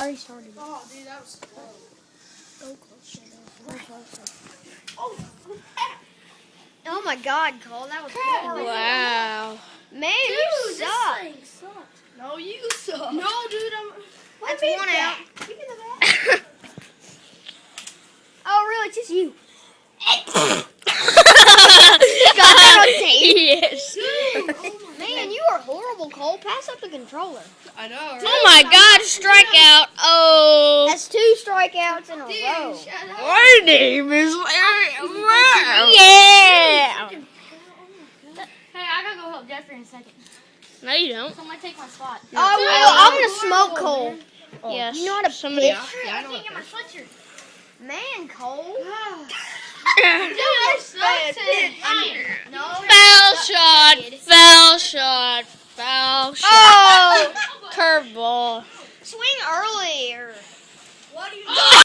already started it. Oh, dude, that was close. Go closer. Go closer. Oh, Oh my God, Cole, that was horrible. Wow. Man, dude, you this suck. thing sucks. No, you suck. No, dude, That's one out. Give me the bat. Oh, really? It's just you. Got that on tape? Yes. Man, you are horrible, Cole. Pass up the controller. I know, right? Oh my God, strikeout. Oh. That's 2 strikeouts in a Dude, row. shut up. My name is Larry. Yeah. Hey, I gotta go help Jeffrey in a second. No, you don't. Somebody take my spot. I will. I'm going to smoke Cole. Yes. You know how to somebody. pitch? Yeah, I I know can't get my what sweatshirt. Man, Cole. Dude, that sucks. No, Foul shot. Foul shot. Foul shot. Oh! Curveball. Swing earlier. what are you doing?